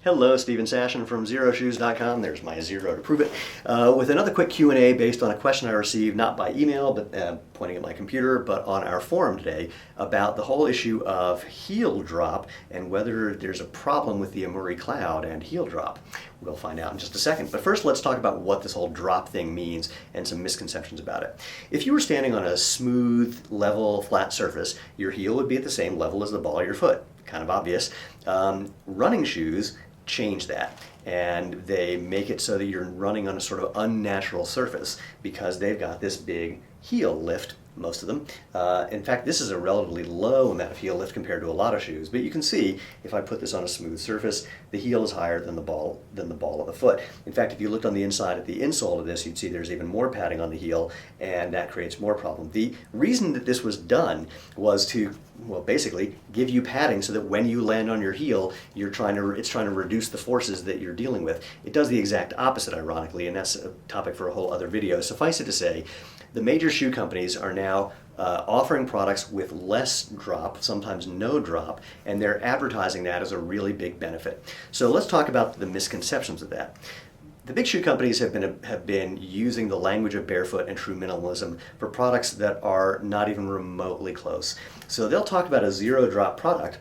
Hello, Stephen Sashen from XeroShoes.com. There's my Xero to prove it. With another quick Q&A based on a question I received, not by email, but pointing at my computer, but on our forum today about the whole issue of heel drop and whether there's a problem with the Amuri Cloud and heel drop. We'll find out in just a second. But first, let's talk about what this whole drop thing means and some misconceptions about it. If you were standing on a smooth, level, flat surface, your heel would be at the same level as the ball of your foot. Kind of obvious. Running shoes change that, and they make it so that you're running on a sort of unnatural surface because they've got this big heel lift, most of them. In fact, this is a relatively low amount of heel lift compared to a lot of shoes, but you can see if I put this on a smooth surface, the heel is higher than the ball of the foot. In fact, if you looked on the inside at the insole of this, you'd see there's even more padding on the heel, and that creates more problem. The reason that this was done was to, well, basically give you padding so that when you land on your heel, it's trying to reduce the forces that you're dealing with. It does the exact opposite, ironically, and that's a topic for a whole other video. Suffice it to say, the major shoe companies are now offering products with less drop, sometimes no drop, and they're advertising that as a really big benefit. So let's talk about the misconceptions of that. The big shoe companies have been using the language of barefoot and true minimalism for products that are not even remotely close. So they'll talk about a zero drop product,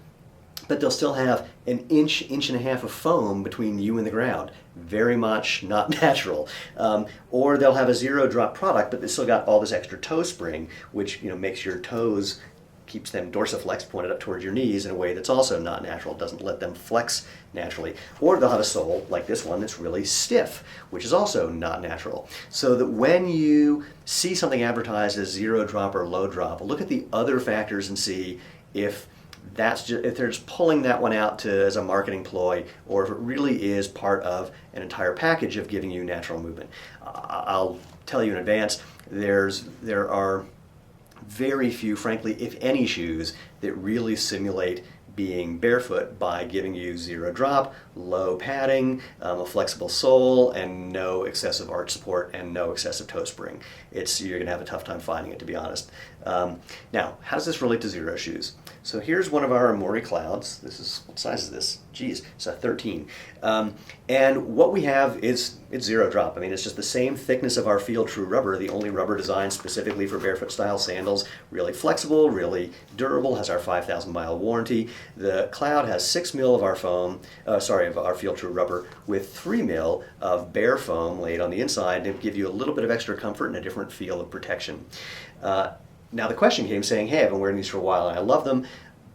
but they'll still have an inch and a half of foam between you and the ground. Very much not natural. Or they'll have a zero drop product, but they still got all this extra toe spring, which makes your toes, keeps them dorsiflex pointed up towards your knees in a way that's also not natural. It doesn't let them flex naturally. Or they'll have a sole like this one that's really stiff, which is also not natural. So that when you see something advertised as zero drop or low drop, look at the other factors and see if they're just pulling that one out as a marketing ploy, or if it really is part of an entire package of giving you natural movement. I'll tell you in advance, there are very few, frankly, if any, shoes that really simulate being barefoot by giving you zero drop, low padding, a flexible sole, and no excessive arch support and no excessive toe spring. You're going to have a tough time finding it, to be honest. Now, how does this relate to Xero shoes? So here's one of our Amuri Clouds. What size is this? Geez, it's a 13. And what we have it's zero drop. I mean, it's just the same thickness of our Field True rubber, the only rubber designed specifically for barefoot style sandals. Really flexible, really durable, has our 5,000 mile warranty. The Cloud has 6 mil of our foam, of our Field True rubber, with 3 mil of bare foam laid on the inside to give you a little bit of extra comfort and a different feel of protection. Now the question came saying, hey, I've been wearing these for a while and I love them,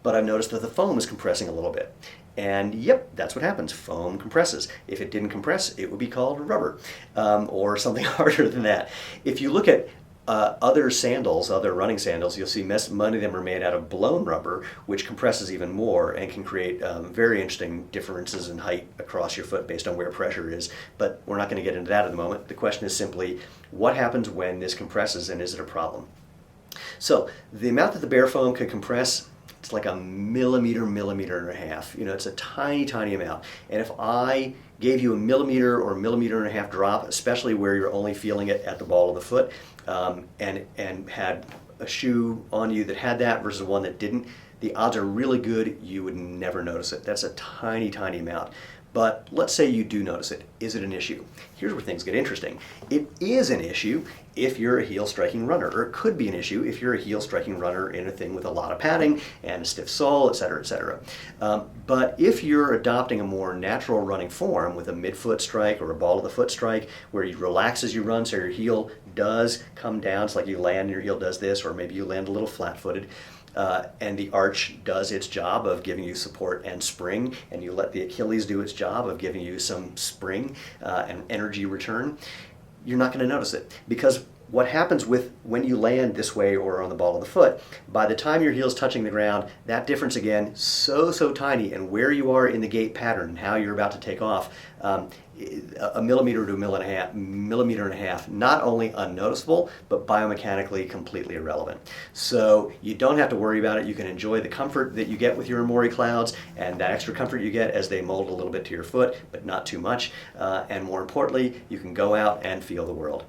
but I've noticed that the foam is compressing a little bit. And yep, that's what happens. Foam compresses. If it didn't compress, it would be called rubber, or something harder than that. If you look at other sandals, other running sandals, you'll see many of them are made out of blown rubber, which compresses even more and can create very interesting differences in height across your foot based on where pressure is. But we're not going to get into that at the moment. The question is simply, what happens when this compresses, and is it a problem? So the amount that the bare foam could compress, it's like a millimeter and a half. It's a tiny, tiny amount. And if I gave you a millimeter or a millimeter and a half drop, especially where you're only feeling it at the ball of the foot, and had a shoe on you that had that versus one that didn't, the odds are really good you would never notice it. That's a tiny, tiny amount. But let's say you do notice it. Is it an issue? Here's where things get interesting. It is an issue if you're a heel-striking runner, or it could be an issue if you're a heel-striking runner in a thing with a lot of padding and a stiff sole, etc., etc. But if you're adopting a more natural running form with a midfoot strike or a ball of the foot strike where you relax as you run so your heel does come down, it's like you land and your heel does this, or maybe you land a little flat-footed, and the arch does its job of giving you support and spring, and you let the Achilles do its job of giving you some spring and energy return, you're not going to notice it. Because what happens when you land this way or on the ball of the foot, by the time your heel's touching the ground, that difference again, so tiny, and where you are in the gait pattern, how you're about to take off, a millimeter to a millimeter and a half, not only unnoticeable, but biomechanically completely irrelevant. So you don't have to worry about it. You can enjoy the comfort that you get with your Amuri Clouds, and that extra comfort you get as they mold a little bit to your foot, but not too much. And more importantly, you can go out and feel the world.